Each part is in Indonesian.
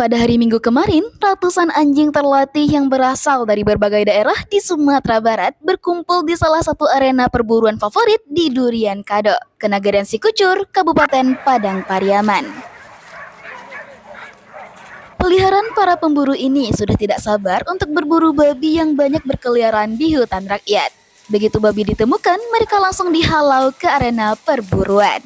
Pada hari Minggu kemarin, ratusan anjing terlatih yang berasal dari berbagai daerah di Sumatera Barat berkumpul di salah satu arena perburuan favorit di Durian Kado, Kenagaran Sikucur, Kabupaten Padang Pariaman. Peliharaan para pemburu ini sudah tidak sabar untuk berburu babi yang banyak berkeliaran di hutan rakyat. Begitu babi ditemukan, mereka langsung dihalau ke arena perburuan.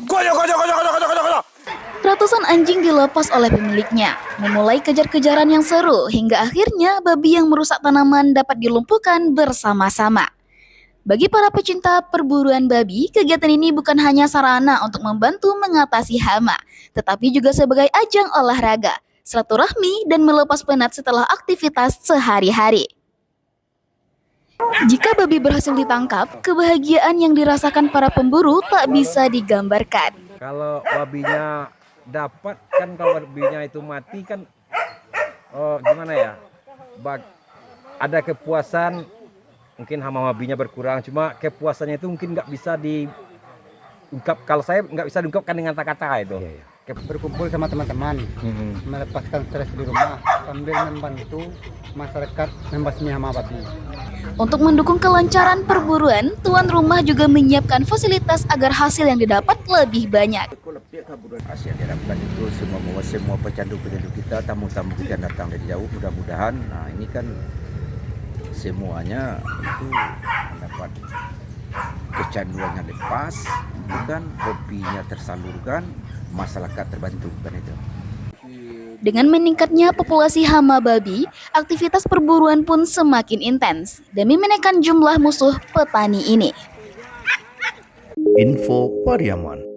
Ratusan anjing dilepas oleh pemiliknya, memulai kejar-kejaran yang seru hingga akhirnya babi yang merusak tanaman dapat dilumpuhkan bersama-sama. Bagi para pecinta perburuan babi, kegiatan ini bukan hanya sarana untuk membantu mengatasi hama, tetapi juga sebagai ajang olahraga, silaturahmi, dan melepas penat setelah aktivitas sehari-hari. Jika babi berhasil ditangkap, kebahagiaan yang dirasakan para pemburu tak bisa digambarkan. Kalau babinya dapat kan, kalau babinya itu mati kan, gimana ya? Ada kepuasan, mungkin hama babinya berkurang, cuma kepuasannya itu mungkin nggak bisa diungkap. Kalau saya nggak bisa diungkapkan dengan kata-kata itu. Iya. Berkumpul sama teman-teman, melepaskan stres di rumah sambil membantu masyarakat membasmi hama babi. Untuk mendukung kelancaran perburuan, tuan rumah juga menyiapkan fasilitas agar hasil yang didapat lebih banyak. Hasil yang diharapkan itu semua pecandu kita, tamu-tamu kita yang datang dari jauh, mudah-mudahan, nah ini kan semuanya itu mendapat kecanduannya lepas, bukan hobinya tersalurkan, masyarakat terbantu kan itu. Dengan meningkatnya populasi hama babi, aktivitas perburuan pun semakin intens demi menekan jumlah musuh petani ini. Info Pariaman.